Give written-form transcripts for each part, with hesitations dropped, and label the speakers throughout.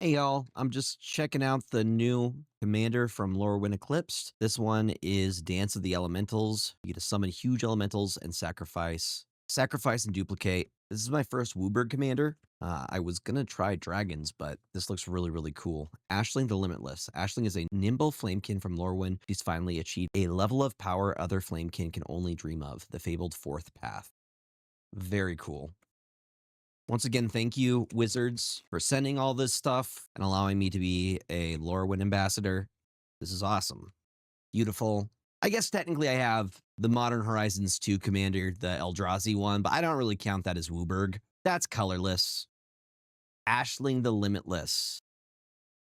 Speaker 1: Hey y'all, I'm just checking out the new commander from Lorwyn Eclipsed. This one is Dance of the Elementals. You get to summon huge elementals and sacrifice. Sacrifice and duplicate. This is my first Wooburg commander. I was gonna try dragons, but this looks really cool. Ashling the Limitless. Ashling is a nimble flamekin from Lorwyn. She's finally achieved a level of power other flamekin can only dream of. The fabled fourth path. Very cool. Once again, thank you, Wizards, for sending all this stuff and allowing me to be a Lorwyn ambassador. This is awesome. Beautiful. I guess technically I have the Modern Horizons 2 commander, the Eldrazi one, but I don't really count that as Wooburg. That's colorless. Ashling the Limitless.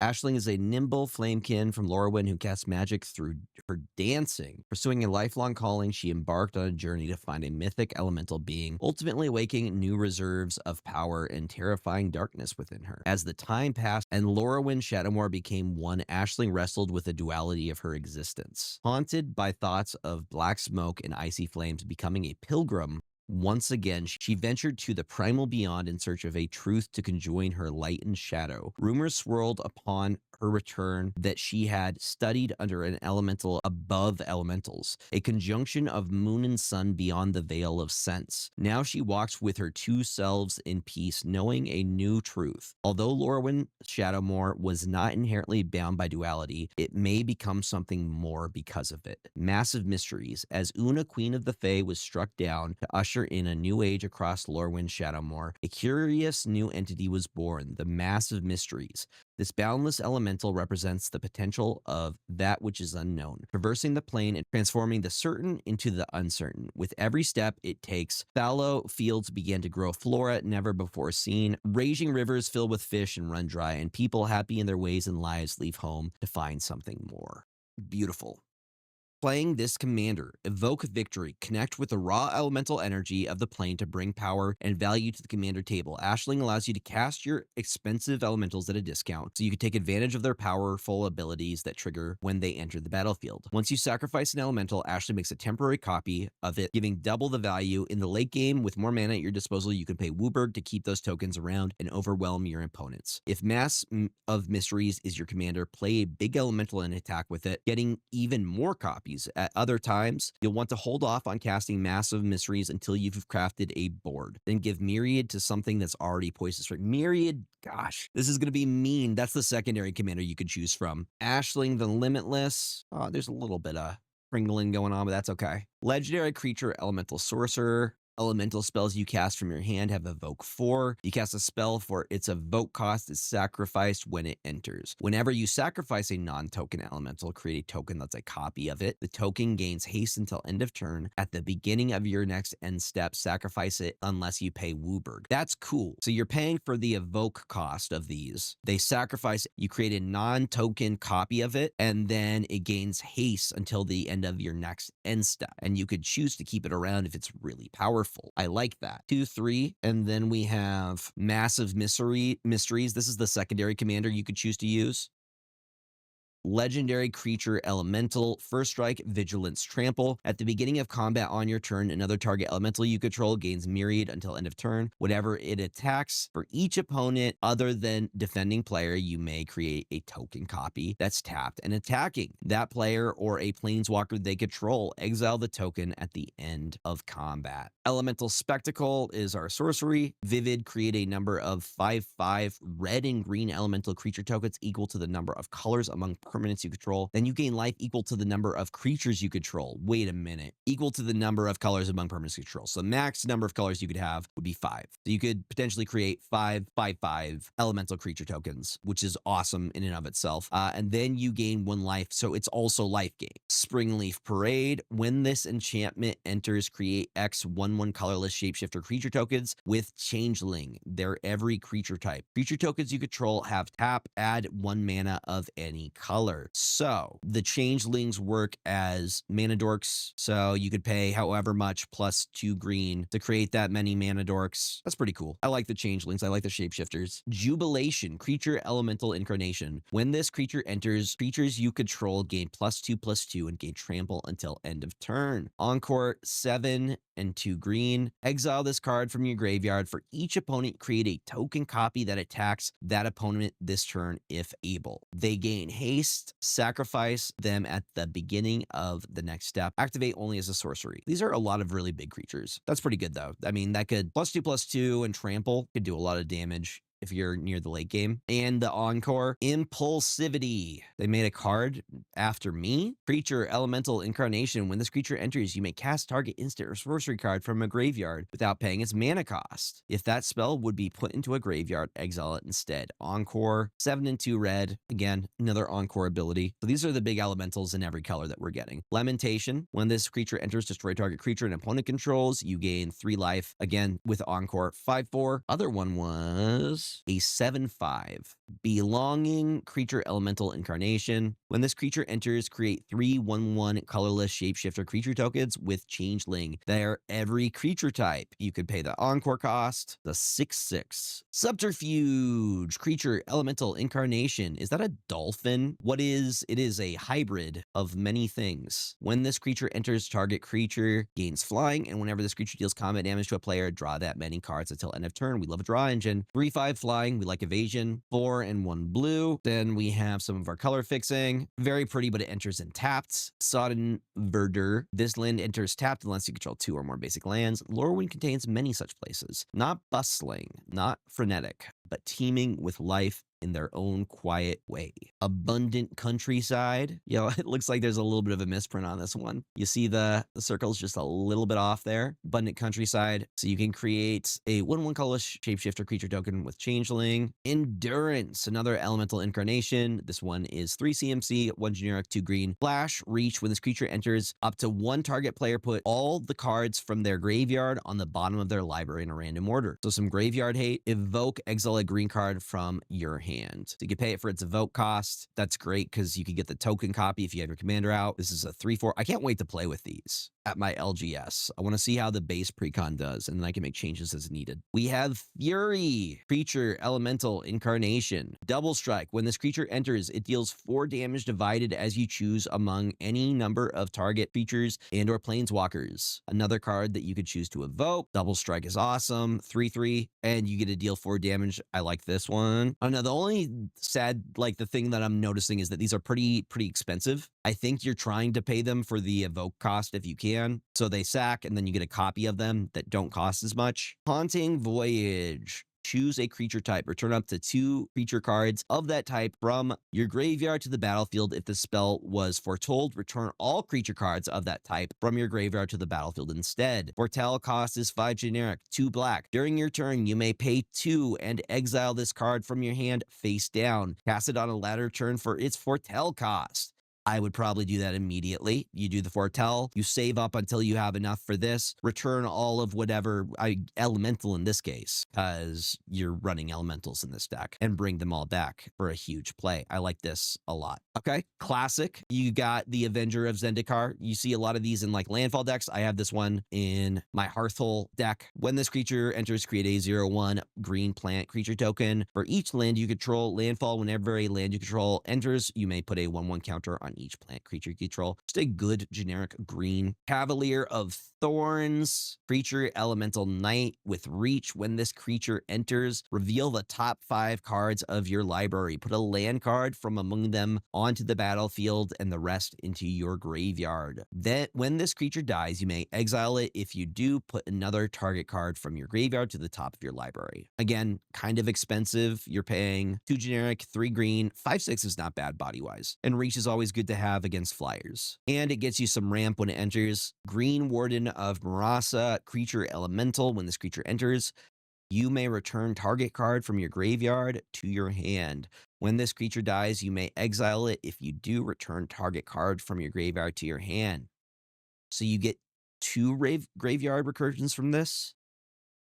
Speaker 1: Ashling is a nimble flamekin from Lorwyn who casts magic through her dancing. Pursuing a lifelong calling, she embarked on a journey to find a mythic elemental being, ultimately awakening new reserves of power and terrifying darkness within her. As the time passed and Lorwyn Shadowmoor became one, Ashling wrestled with the duality of her existence. Haunted by thoughts of black smoke and icy flames, becoming a pilgrim, once again, she ventured to the primal beyond in search of a truth to conjoin her light and shadow. Rumors swirled upon her return that she had studied under an elemental above elementals, a conjunction of moon and sun beyond the veil of sense. Now she walks with her two selves in peace, knowing a new truth. Although Lorwyn Shadowmoor was not inherently bound by duality, it may become something more because of it. Massive mysteries. As Una, Queen of the Fae, was struck down to usher in a new age across Lorwyn Shadowmoor, a curious new entity was born, the Massive Mysteries. This boundless elemental represents the potential of that which is unknown, traversing the plane and transforming the certain into the uncertain. With every step it takes, fallow fields began to grow flora never before seen, raging rivers filled with fish and run dry, and people happy in their ways and lives leave home to find something more. Beautiful. Playing this commander, evoke victory, connect with the raw elemental energy of the plane to bring power and value to the commander table. Ashling allows you to cast your expensive elementals at a discount, so you can take advantage of their powerful abilities that trigger when they enter the battlefield. Once you sacrifice an elemental, Ashling makes a temporary copy of it, giving double the value. In the late game, with more mana at your disposal, you can pay Wooburg to keep those tokens around and overwhelm your opponents. If Mass of Mysteries is your commander, play a big elemental and attack with it, getting even more copies. At other times, you'll want to hold off on casting Massive Mysteries until you've crafted a board. Then give Myriad to something that's already poised to strike. Myriad, gosh, this is going to be mean. That's the secondary commander you could choose from. Ashling the Limitless. Oh, there's a little bit of pringling going on, but that's okay. Legendary creature, Elemental Sorcerer. Elemental spells you cast from your hand have evoke 4. You cast a spell for its evoke cost is sacrificed when it enters. Whenever you sacrifice a non-token elemental, create a token that's a copy of it. The token gains haste until end of turn. At the beginning of your next end step, sacrifice it unless you pay Wooburg. That's cool. So you're paying for the evoke cost of these. They sacrifice, you create a non-token copy of it, and then it gains haste until the end of your next end step. And you could choose to keep it around if it's really powerful. I like that. 2, 3, and then we have Massive Mysteries. This is the secondary commander you could choose to use. Legendary creature elemental, first strike, vigilance, trample. At the beginning of combat on your turn, another target elemental you control gains myriad until end of turn. Whenever it attacks, for each opponent other than defending player, you may create a token copy that's tapped and attacking that player or a planeswalker they control. Exile the token at the end of combat. Elemental Spectacle is our sorcery. Vivid, create a number of 5/5 red and green elemental creature tokens equal to the number of colors among permanents you control. Then you gain life equal to the number of creatures you control. Wait a minute. Equal to the number of colors among permanents you control. So the max number of colors you could have would be 5. So you could potentially create 5/5 elemental creature tokens, which is awesome in and of itself. And then you gain 1 life. So it's also life gain. Springleaf Parade. When this enchantment enters, create X 1/1 colorless shapeshifter creature tokens with Changeling. They're every creature type. Creature tokens you control have tap, add 1 mana of any color. color. So the changelings work as mana dorks. So you could pay however much plus 2 green to create that many mana dorks. That's pretty cool. I like the changelings. I like the shapeshifters. Jubilation, creature elemental incarnation. When this creature enters, creatures you control gain +2/+2 and gain trample until end of turn. Encore, 7 and 2 green. Exile this card from your graveyard. For each opponent, create a token copy that attacks that opponent this turn if able. They gain haste. Sacrifice them at the beginning of the next step. Activate only as a sorcery. These are a lot of really big creatures. That's pretty good though. I mean, that could +2/+2 and trample could do a lot of damage if you're near the late game. And the Encore, Impulsivity. They made a card after me. Creature Elemental Incarnation. When this creature enters, you may cast target instant or sorcery card from a graveyard without paying its mana cost. If that spell would be put into a graveyard, exile it instead. Encore, 7 and 2 red. Again, another Encore ability. So these are the big elementals in every color that we're getting. Lamentation. When this creature enters, destroy target creature an opponent controls. You gain 3 life. Again, with Encore, 5/4. Other one was a 7/5. Belonging, creature elemental incarnation. When this creature enters, create 3 1/1 colorless shapeshifter creature tokens with changeling. They're every creature type. You could pay the Encore cost, the 6/6. Subterfuge, creature elemental incarnation. Is that a dolphin? What is it? Is a hybrid of many things. When this creature enters, target creature gains flying, and whenever this creature deals combat damage to a player, draw that many cards until end of turn. We love a draw engine. 3/5 flying. We like evasion. 4 and 1 blue. Then we have some of our color fixing. Very pretty, but it enters in tapped. Sodden Verdure. This land enters tapped unless you control 2 or more basic lands. Lorwyn contains many such places. Not bustling, not frenetic, but teeming with life in their own quiet way. Abundant countryside. It looks like there's a little bit of a misprint on this one. You see the circle's just a little bit off there. Abundant countryside. So you can create a 1/1 colorless shapeshifter creature token with changeling. Endurance, another elemental incarnation. This one is 3 CMC, 1 generic, 2 green. Flash, reach. When this creature enters, up to 1 target player put all the cards from their graveyard on the bottom of their library in a random order. So some graveyard hate. Evoke, exile a green card from your hand. So you can pay it for its evoke cost. That's great because you could get the token copy if you have your commander out. This is a 3/4. I can't wait to play with these at my LGS. I want to see how the base precon does, and then I can make changes as needed. We have Fury, creature elemental incarnation. Double strike. When this creature enters, it deals 4 damage divided as you choose among any number of target creatures and or planeswalkers. Another card that you could choose to evoke. Double strike is awesome. 3/3, and you get to deal 4 damage. I like this one. Oh no, the only sad, the thing that I'm noticing is that these are pretty expensive. I think you're trying to pay them for the evoke cost if you can. So they sack, and then you get a copy of them that don't cost as much. Haunting Voyage. Choose a creature type. Return up to 2 creature cards of that type from your graveyard to the battlefield. If the spell was foretold, return all creature cards of that type from your graveyard to the battlefield instead. Foretell cost is 5 generic, 2 black. During your turn, you may pay 2 and exile this card from your hand face down. Cast it on a latter turn for its foretell cost. I would probably do that immediately. You do the foretell, you save up until you have enough for this, return all of whatever, elemental in this case, because you're running elementals in this deck, and bring them all back for a huge play. I like this a lot. Okay, classic. You got the Avenger of Zendikar. You see a lot of these in landfall decks. I have this one in my Hearthhole deck. When this creature enters, create a 0/1 green plant creature token. For each land you control, landfall, whenever a land you control enters, you may put a 1/1 counter on each plant creature you control. Just a good generic green. Cavalier of Thorns, creature elemental knight with reach. When this creature enters, reveal the top 5 cards of your library. Put a land card from among them onto the battlefield and the rest into your graveyard. Then when this creature dies, you may exile it. If you do, put another target card from your graveyard to the top of your library. Again, kind of expensive. You're paying 2 generic, 3 green. 5/6 is not bad body-wise. And reach is always good to have against flyers. And it gets you some ramp when it enters. Green Warden of Marasa, creature elemental. When this creature enters, you may return target card from your graveyard to your hand. When this creature dies, you may exile it. If you do, return target card from your graveyard to your hand. So you get 2 graveyard recursions from this.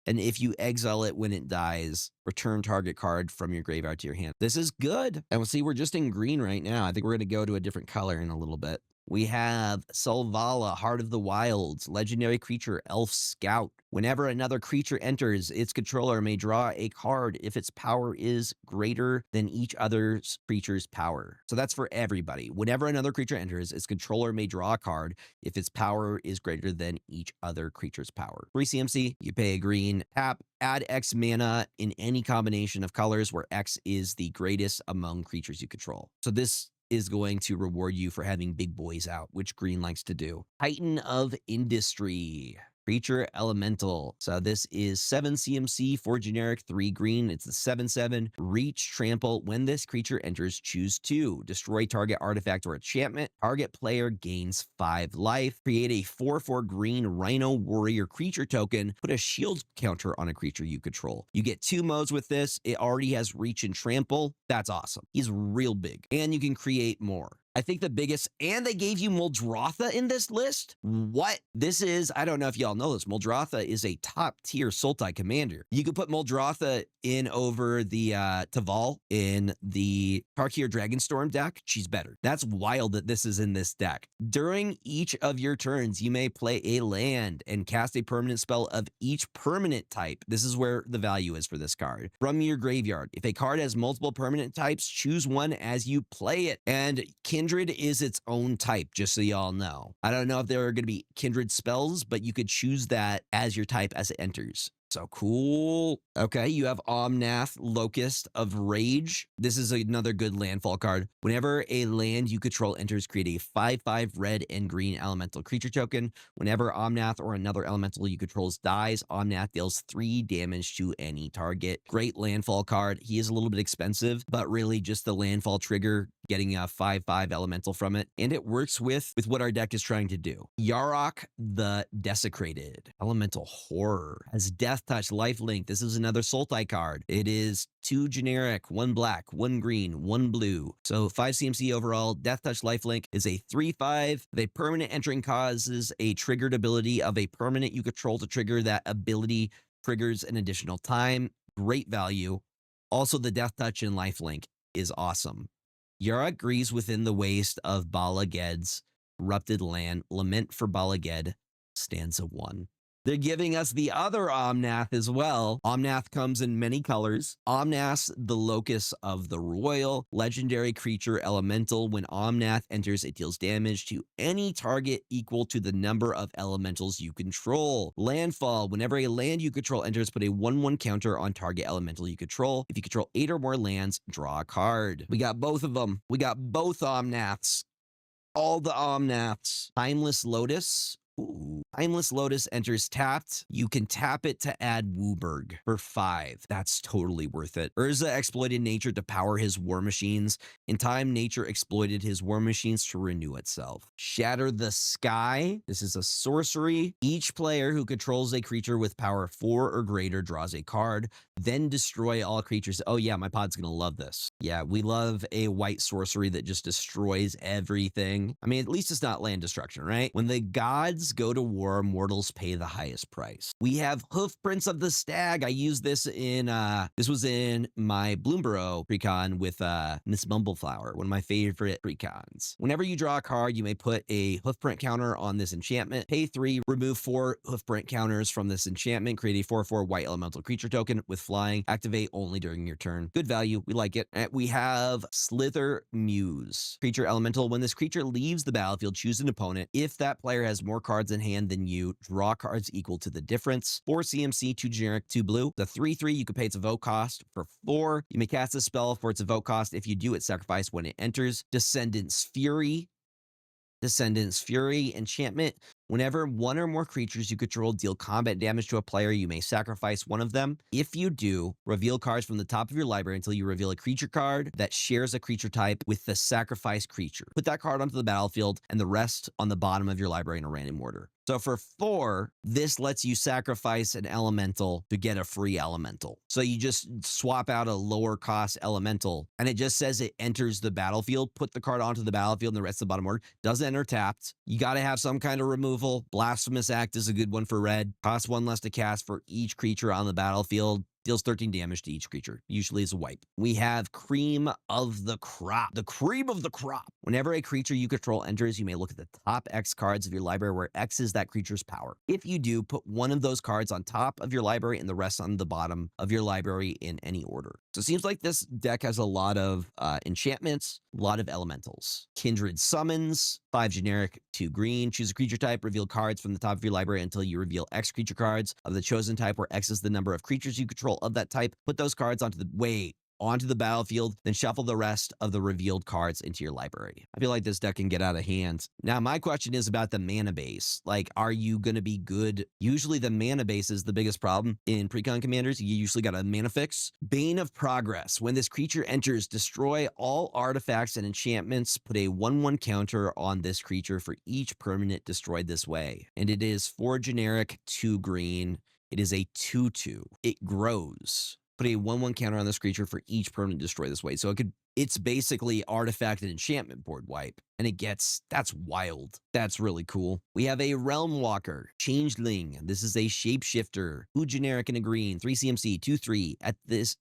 Speaker 1: And if you exile it when it dies, return target card from your graveyard to your hand. This is good. And we'll see, we're just in green right now. I think we're going to go to a different color in a little bit. We have Selvala, Heart of the Wilds, legendary creature, Elf Scout. Whenever another creature enters, its controller may draw a card if its power is greater than each other creature's power. So that's for everybody. Whenever another creature enters, its controller may draw a card if its power is greater than each other creature's power. 3 CMC, you pay a green, tap, add X mana in any combination of colors where X is the greatest among creatures you control. So this is going to reward you for having big boys out, which green likes to do. Titan of Industry. Creature Elemental. So this is 7 CMC, 4 generic, 3 green. It's the 7/7. Reach, trample. When this creature enters, choose 2. Destroy target artifact or enchantment. Target player gains 5 life. Create a 4/4 green Rhino Warrior creature token. Put a shield counter on a creature you control. You get 2 modes with this. It already has reach and trample. That's awesome. He's real big. And you can create more. I think the biggest, and they gave you Muldrotha in this list? What? This is, I don't know if y'all know this, Muldrotha is a top tier Sultai commander. You could put Muldrotha in over the Taval in the Tarkir Dragonstorm deck. She's better. That's wild that this is in this deck. During each of your turns, you may play a land and cast a permanent spell of each permanent type. This is where the value is for this card. From your graveyard. If a card has multiple permanent types, choose one as you play it. And Kindred is its own type, just so y'all know. I don't know if there are going to be Kindred spells, but you could choose that as your type as it enters. So cool. Okay, you have Omnath, Locust of Rage. This is another good landfall card. Whenever a land you control enters, create a 5/5 red and green elemental creature token. Whenever Omnath or another elemental you control dies, Omnath deals 3 damage to any target. Great landfall card. He is a little bit expensive, but really just the landfall trigger, getting a 5/5 elemental from it. And it works with what our deck is trying to do. Yarok the Desecrated. Elemental Horror. Has Death Touch, Lifelink. This is another Sultai card. It is 2 generic, 1 black, 1 green, 1 blue. So 5 CMC overall. Death Touch, Lifelink is a 3/5. The permanent entering causes a triggered ability of a permanent you control to trigger. That ability triggers an additional time. Great value. Also, the Death Touch and Lifelink is awesome. Yarok grieves within the waste of Bala Ged's corrupted land. Lament for Bala Ged, stanza 1. They're giving us the other Omnath as well. Omnath comes in many colors. Omnath, the Locust of the Royal, legendary creature elemental. When Omnath enters, it deals damage to any target equal to the number of elementals you control. Landfall, whenever a land you control enters, put a 1/1 counter on target elemental you control. If you control 8 or more lands, draw a card. We got both of them. We got both Omnaths. All the Omnaths. Timeless Lotus. Ooh. Timeless Lotus enters tapped. You can tap it to add Wooburg for 5. That's totally worth it. Urza exploited nature to power his war machines. In time, nature exploited his war machines to renew itself. Shatter the Sky. This is a sorcery. Each player who controls a creature with power 4 or greater draws a card. Then destroy all creatures. Oh yeah, my pod's gonna love this. Yeah, we love a white sorcery that just destroys everything. I mean, at least it's not land destruction, right? When the gods go to war, mortals pay the highest price. We have Hoofprints of the Stag. I used this in, this was in my Bloomborough Precon with Miss Bumbleflower, one of my favorite Precons. Whenever you draw a card, you may put a Hoofprint counter on this enchantment. Pay 3, remove 4 Hoofprint counters from this enchantment. Create a 4/4 white elemental creature token with flying. Activate only during your turn. Good value. We like it. And we have Slither Muse. Creature elemental. When this creature leaves the battlefield, choose an opponent. If that player has more cards in hand than you, draw cards equal to the difference. 4 CMC, 2 generic, 2 blue. The 3/3, you can pay its evoke cost for 4. You may cast a spell for its evoke cost. If you do, it's sacrificed when it enters. Descendant's Fury. Descendant's Fury enchantment. Whenever 1 or more creatures you control deal combat damage to a player, you may sacrifice one of them. If you do, reveal cards from the top of your library until you reveal a creature card that shares a creature type with the sacrificed creature. Put that card onto the battlefield and the rest on the bottom of your library in a random order. So for 4, this lets you sacrifice an elemental to get a free elemental. So you just swap out a lower cost elemental and it just says it enters the battlefield. Put the card onto the battlefield and the rest of the bottom order. Doesn't enter tapped. You got to have some kind of removal removal. Blasphemous Act is a good one for red. Costs 1 less to cast for each creature on the battlefield. Deals 13 damage to each creature. Usually is a wipe. We have Cream of the Crop. The cream of the crop. Whenever a creature you control enters, you may look at the top X cards of your library where X is that creature's power. If you do, put one of those cards on top of your library and the rest on the bottom of your library in any order. So it seems like this deck has a lot of enchantments, a lot of elementals. Kindred Summons, 5 generic, 2 green. Choose a creature type, reveal cards from the top of your library until you reveal X creature cards of the chosen type, where X is the number of creatures you control of that type. Put those cards onto the battlefield, then shuffle the rest of the revealed cards into your library. I feel like this deck can get out of hand. Now, my question is about the mana base. Like, are you going to be good? Usually the mana base is the biggest problem in Precon Commanders. You usually got a mana fix. Bane of Progress. When this creature enters, destroy all artifacts and enchantments. Put a 1/1 counter on this creature for each permanent destroyed this way. And it is 4 generic, 2 green. It is a 2/2. It grows. Put a 1/1 counter on this creature for each permanent destroy this way. So it's basically artifact and enchantment board wipe. And that's wild. That's really cool. We have a Realm Walker, Changeling. This is a shapeshifter. 2 generic and a green, 3 CMC, 2/3.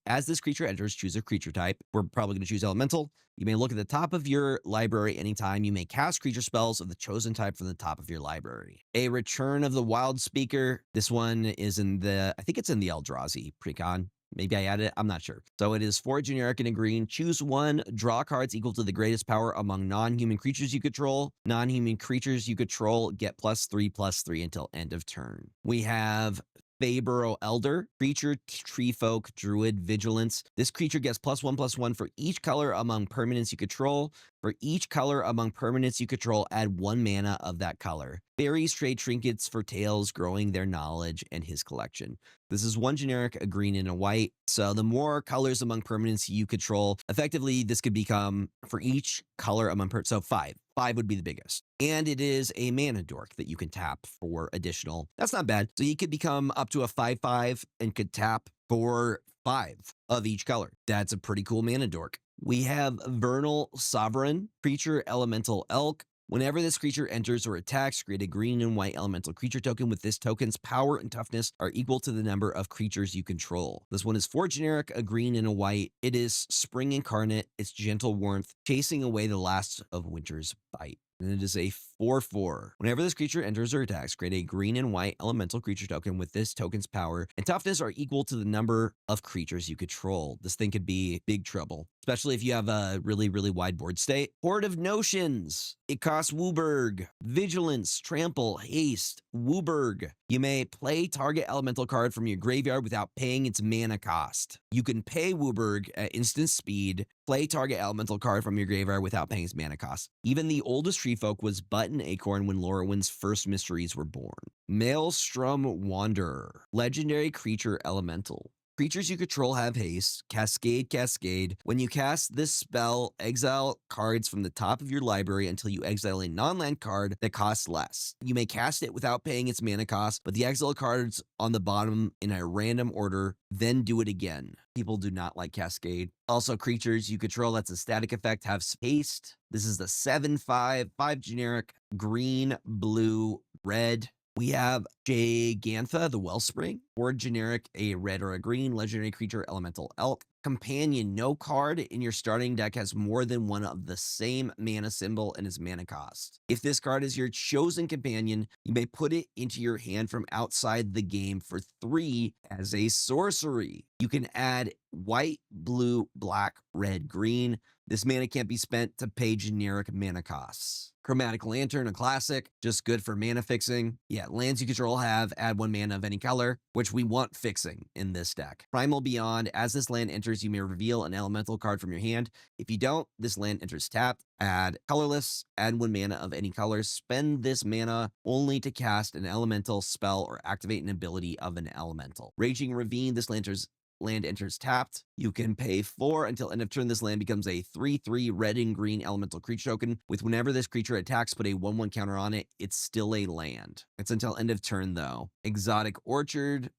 Speaker 1: As this creature enters, choose a creature type. We're probably going to choose elemental. You may look at the top of your library anytime. You may cast creature spells of the chosen type from the top of your library. A Return of the Wild Speaker. This one is I think it's in the Eldrazi Precon. Maybe I added it. I'm not sure. So it is 4 generic and a green. Choose 1. Draw cards equal to the greatest power among non-human creatures you control. Non-human creatures you control get +3/+3 until end of turn. We have Fabro Elder, creature, tree folk, druid, vigilance. This creature gets +1/+1 for each color among permanents you control. For each color among permanents you control, add 1 mana of that color. Fairies trade trinkets for tails, growing their knowledge and his collection. This is 1 generic, a green, and a white. So the more colors among permanents you control, effectively this could become for each color among so 5. 5 would be the biggest. And it is a mana dork that you can tap for additional. That's not bad. So you could become up to a 5/5 and could tap for 5 of each color. That's a pretty cool mana dork. We have Vernal Sovereign, creature, elemental elk. Whenever this creature enters or attacks, create a green and white elemental creature token with this token's power and toughness are equal to the number of creatures you control. This one is 4 generic, a green and a white. It is Spring Incarnate. It's gentle warmth, chasing away the last of winter's bite. And it is a 4/4. Whenever this creature enters or attacks, create a green and white elemental creature token with this token's power and toughness are equal to the number of creatures you control. This thing could be big trouble, especially if you have a really, really wide board state. Horde of Notions. It costs Wooburg, Vigilance, Trample, Haste, Wooburg. You may play target elemental card from your graveyard without paying its mana cost. You can pay Wooburg at instant speed, play target elemental card from your graveyard without paying its mana cost. Even the oldest tree folk was but an acorn when Lorwyn's first mysteries were born. Maelstrom Wanderer, legendary creature elemental. Creatures you control have haste, cascade. When you cast this spell, exile cards from the top of your library until you exile a non-land card that costs less. You may cast it without paying its mana cost, but the exile cards on the bottom in a random order, then do it again. People do not like cascade. Also, creatures you control, that's a static effect, have haste. This is the 7/5, 5 generic, green, blue, red. We have Jagantha, the Wellspring, 4 generic, a red or a green, legendary creature, elemental elk. Companion, no card in your starting deck has more than one of the same mana symbol and its mana cost. If this card is your chosen companion, you may put it into your hand from outside the game for 3 as a sorcery. You can add white, blue, black, red, green. This mana can't be spent to pay generic mana costs. Chromatic Lantern, a classic, just good for mana fixing. Yeah, lands you control have add 1 mana of any color, which we want fixing in this deck. Primal Beyond, as this land enters, you may reveal an elemental card from your hand. If you don't, this land enters tapped. Add colorless, add 1 mana of any color. Spend this mana only to cast an elemental spell or activate an ability of an elemental. Raging Ravine, this land enters land enters tapped, you can pay 4 until end of turn. This land becomes a 3/3 red and green elemental creature token. With whenever this creature attacks, put a 1/1 counter on it. It's still a land. It's until end of turn though. Exotic Orchard.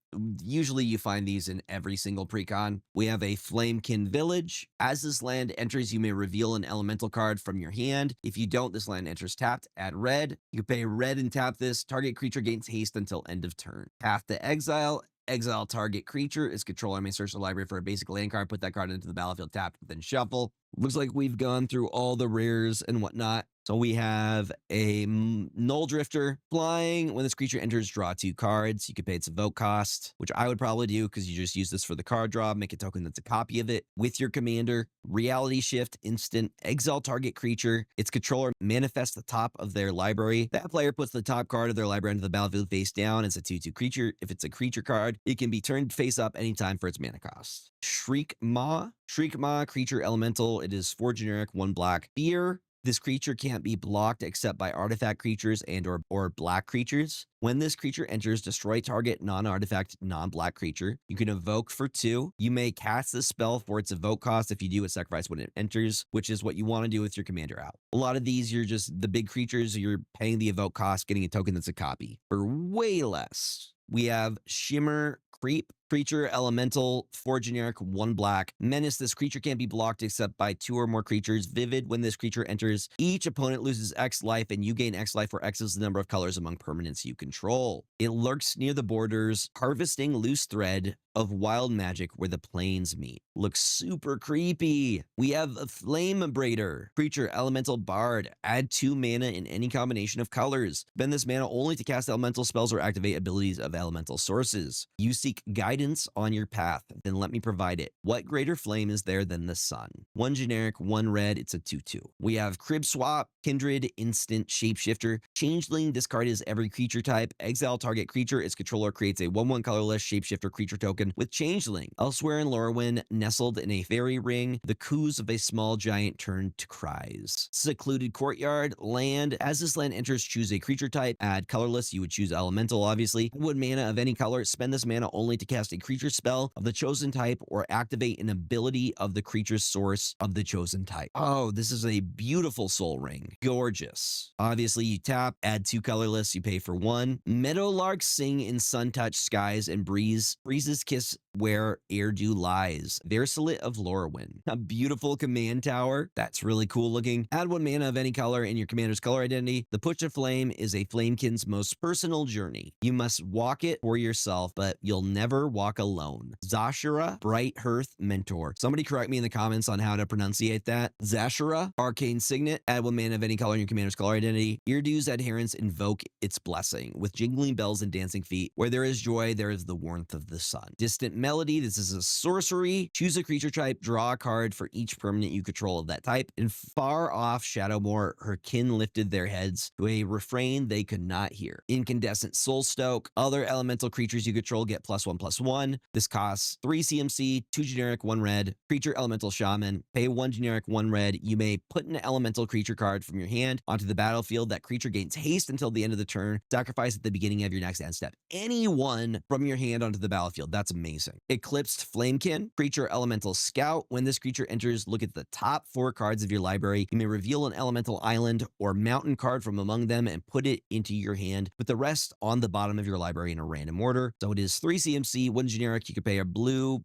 Speaker 1: Usually you find these in every single precon. We have a Flamekin Village. As this land enters, you may reveal an elemental card from your hand. If you don't, this land enters tapped. Add red. You pay red and tap this. Target creature gains haste until end of turn. Path to Exile. Exile target creature. Its controller may search the library for a basic land card. Put that card into the battlefield tapped, then shuffle. Looks like we've gone through all the rares and whatnot. So we have a Null Drifter flying. When this creature enters, draw 2 cards. You can pay its evoke cost, which I would probably do because you just use this for the card draw. Make a token that's a copy of it with your commander. Reality Shift instant. Exile target creature. Its controller manifests the top of their library. That player puts the top card of their library into the battlefield face down. It's a 2/2 creature. If it's a creature card, it can be turned face up anytime for its mana cost. Shriek Maw. Shriek Maw, creature elemental. It is 4 generic, 1 black. Fear. This creature can't be blocked except by artifact creatures and or black creatures. When this creature enters, destroy target non-artifact, non-black creature. You can evoke for 2. You may cast this spell for its evoke cost. If you do, it sacrifice when it enters, which is what you want to do with your commander out. A lot of these, you're just the big creatures, you're paying the evoke cost, getting a token that's a copy for way less. We have Shimmer Creep. Creature elemental, 4 generic, 1 black. Menace. This creature can't be blocked except by 2 or more creatures. Vivid. When this creature enters, each opponent loses X life and you gain X life, where X is the number of colors among permanents you control. It lurks near the borders, harvesting loose thread of wild magic where the planes meet. Looks super creepy. We have a Flame Braider. Creature elemental bard. Add 2 mana in any combination of colors. Spend this mana only to cast elemental spells or activate abilities of elemental sources. You seek guidance on your path, then let me provide it. What greater flame is there than the sun? 1 generic, 1 red, it's a 2/2. We have Crib Swap, Kindred, instant shapeshifter. Changeling, this card is every creature type. Exile target creature, its controller creates a 1/1 colorless shapeshifter creature token with Changeling. Elsewhere in Lorwyn, nestled in a fairy ring, the coos of a small giant turn to cries. Secluded Courtyard, land. As this land enters, choose a creature type. Add colorless, you would choose elemental, obviously. Would mana of any color. Spend this mana only to cast a creature spell of the chosen type or activate an ability of the creature's source of the chosen type. Oh, this is a beautiful soul ring. Gorgeous. Obviously, you tap, add 2 colorless, you pay for 1. Meadowlarks sing in sun-touched skies and breezes kiss where Airdew lies. Versailles of Lorwyn. A beautiful command tower. That's really cool looking. Add 1 mana of any color in your commander's color identity. The Push of Flame is a Flamekin's most personal journey. You must walk it for yourself, but you'll never walk alone. Zashura, Bright Hearth Mentor. Somebody correct me in the comments on how to pronunciate that. Zashura, Arcane Signet. Add 1 mana of any color in your commander's color identity. Eardew's adherents invoke its blessing. With jingling bells and dancing feet, where there is joy, there is the warmth of the sun. Distant Melody, this is a sorcery. Choose a creature type, draw a card for each permanent you control of that type. In Far Off Shadowmoor, her kin lifted their heads to a refrain they could not hear. Incandescent Soulstoke. Other elemental creatures you control get +1/+1. This costs 3 CMC, 2 generic, 1 red. Creature elemental shaman. Pay 1 generic, 1 red. You may put an elemental creature card from your hand onto the battlefield. That creature gains haste until the end of the turn. Sacrifice at the beginning of your next end step. Anyone from your hand onto the battlefield. That's amazing. Eclipsed Flamekin. Creature elemental scout. When this creature enters, look at the top 4 cards of your library. You may reveal an elemental island or mountain card from among them and put it into your hand. Put the rest on the bottom of your library in a random order. So it is 3 CMC, 1 generic. You could pay a blue,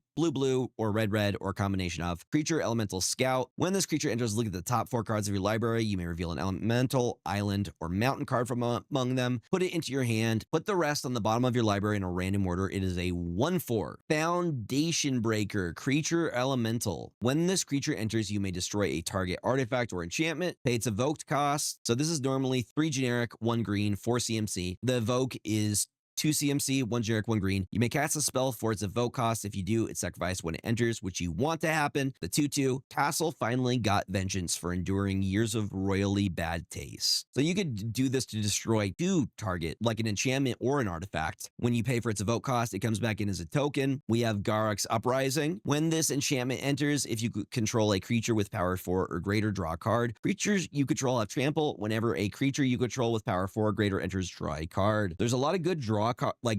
Speaker 1: or red, or a combination of. Creature elemental scout. When this creature enters, look at the top 4 cards of your library. You may reveal an elemental, island, or mountain card from among them. Put it into your hand. Put the rest on the bottom of your library in a random order. It is a 1/4. Foundation Breaker. Creature elemental. When this creature enters, you may destroy a target artifact or enchantment. Pay its evoked cost. So this is normally 3 generic, 1 green, 4 CMC. The evoke is 2 CMC, 1 generic, 1 green. You may cast a spell for its evoke cost. If you do, it's sacrificed when it enters, which you want to happen. The 2/2, Castle finally got vengeance for enduring years of royally bad taste. So you could do this to destroy 2 target, like an enchantment or an artifact. When you pay for its evoke cost, it comes back in as a token. We have Garruk's Uprising. When this enchantment enters, if you control a creature with power 4 or greater, draw a card. Creatures you control have trample. Whenever a creature you control with power 4 or greater enters, draw a card. There's a lot of good draw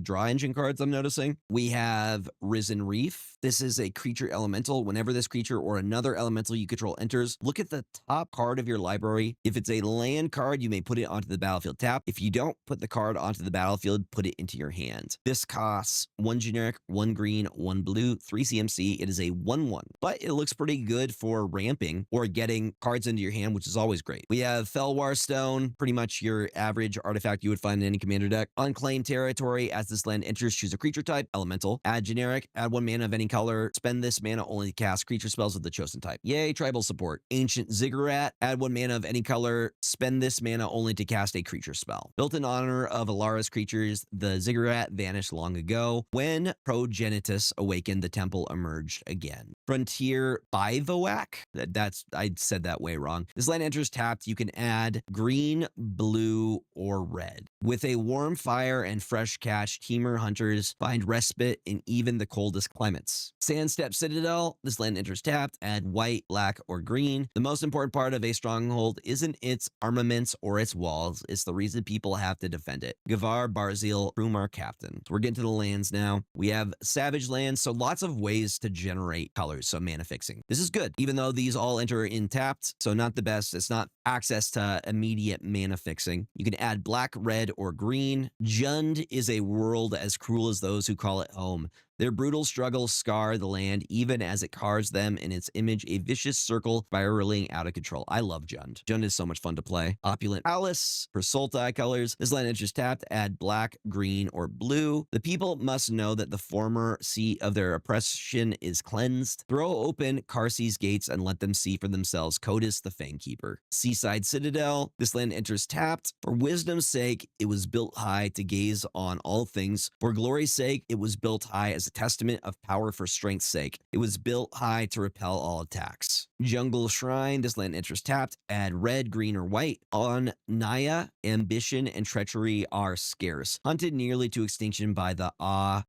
Speaker 1: draw engine cards, I'm noticing. We have Risen Reef. This is a creature elemental. Whenever this creature or another elemental you control enters, look at the top card of your library. If it's a land card, you may put it onto the battlefield tap. If you don't put the card onto the battlefield, put it into your hand. This costs 1 generic, 1 green, 1 blue, 3 CMC. It is a 1/1, but it looks pretty good for ramping or getting cards into your hand, which is always great. We have Felwar Stone, pretty much your average artifact you would find in any commander deck. Unclaimed Territory. As this land enters, choose a creature type, elemental. Add generic, add 1 mana of any color. Spend this mana only to cast creature spells of the chosen type. Yay, tribal support. Ancient Ziggurat. Add 1 mana of any color. Spend this mana only to cast a creature spell. Built in honor of Alara's creatures, the Ziggurat vanished long ago. When Progenitus awakened, the temple emerged again. Frontier Bivouac. I said that way wrong. This land enters tapped. You can add green, blue, or red. With a warm fire and fresh catch, Temur hunters find respite in even the coldest climates. Sandstep Citadel. This land enters tapped. Add white, black, or green. The most important part of a stronghold isn't its armaments or its walls. It's the reason people have to defend it. Gavar Barzil, Brumar Captain. So we're getting to the lands now. We have Savage Lands, so lots of ways to generate colors, so mana fixing. This is good, even though these all enter in tapped, so not the best. It's not access to immediate mana fixing. You can add black, red, or green. Jund is a world as cruel as those who call it home. Their brutal struggles scar the land even as it carves them in its image, a vicious circle spiraling out of control. I love Jund. Jund is so much fun to play. Opulent Palace for Sultai colors. This land enters tapped. Add black, green, or blue. The people must know that the former seat of their oppression is cleansed. Throw open Karsi's gates and let them see for themselves Codis the Fangkeeper. Seaside Citadel. This land enters tapped. For wisdom's sake, it was built high to gaze on all things. For glory's sake, it was built high as a testament of power. For strength's sake, it was built high to repel all attacks. Jungle Shrine. This land enters tapped. Add red, green, or white. On Naya, ambition and treachery are scarce, hunted nearly to extinction by the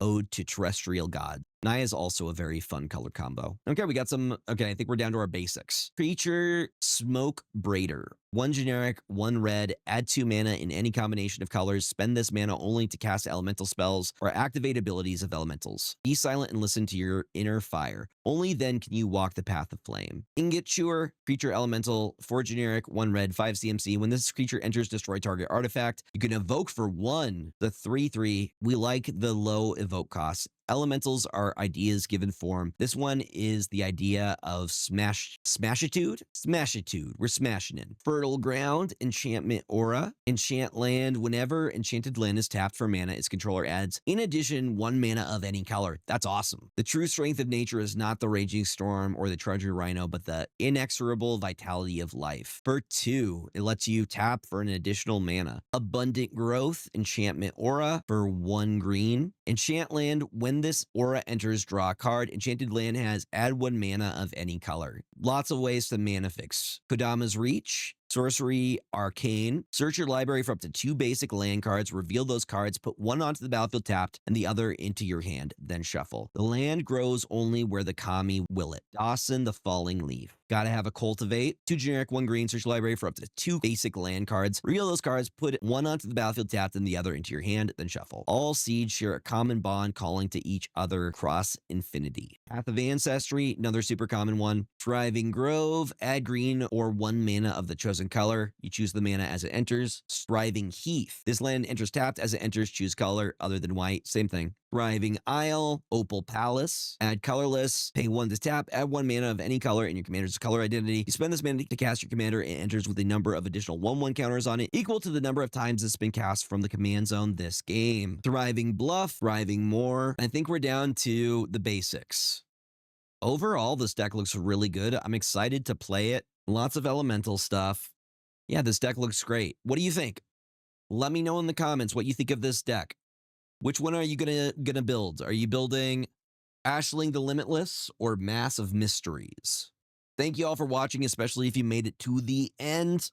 Speaker 1: ode to terrestrial god. Naya is also a very fun color combo. Okay, we got some. Okay, I think we're down to our basics. Creature Smoke Braider. 1 generic, 1 red, add 2 mana in any combination of colors. Spend this mana only to cast elemental spells or activate abilities of elementals. Be silent and listen to your inner fire. Only then can you walk the path of flame. Ingot Chewer, creature elemental, 4 generic, 1 red, 5 CMC. When this creature enters, destroy target artifact. You can evoke for 1, the 3/3. We like the low evoke cost. Elementals are ideas given form. This one is the idea of smashitude. We're smashing in. Fertile Ground, enchantment aura. Enchant land. Whenever enchanted land is tapped for mana, its controller adds, in addition, 1 mana of any color. That's awesome. The true strength of nature is not the raging storm or the charging rhino, but the inexorable vitality of life. For 2, it lets you tap for an additional mana. Abundant Growth, enchantment aura for 1 green. Enchant land. When this aura enters, draw a card. Enchanted land has add 1 mana of any color. Lots of ways to mana fix. Kodama's Reach. Sorcery Arcane. Search your library for up to 2 basic land cards. Reveal those cards. Put 1 onto the battlefield tapped and the other into your hand. Then shuffle. The land grows only where the kami will it. Dawson the Falling Leaf. Gotta have a Cultivate. 2 generic, 1 green. Search your library for up to 2 basic land cards. Reveal those cards. Put 1 onto the battlefield tapped and the other into your hand. Then shuffle. All seeds share a common bond calling to each other across infinity. Path of Ancestry. Another super common one. Thriving Grove. Add green or 1 mana of the chosen color. You choose the mana as it enters. Thriving Heath. This land enters tapped. As it enters, choose color other than white. Same thing. Thriving Isle. Opal Palace. Add colorless. Pay 1 to tap. Add 1 mana of any color in your commander's color identity. You spend this mana to cast your commander. It enters with a number of additional 1/1 counters on it, equal to the number of times it's been cast from the command zone this game. Thriving Bluff. Thriving Moor. I think we're down to the basics. Overall, this deck looks really good. I'm excited to play it. Lots of elemental stuff. Yeah, this deck looks great. What do you think? Let me know in the comments what you think of this deck. Which one are you gonna build? Are you building Ashling the Limitless or Mass of Mysteries? Thank you all for watching, especially if you made it to the end.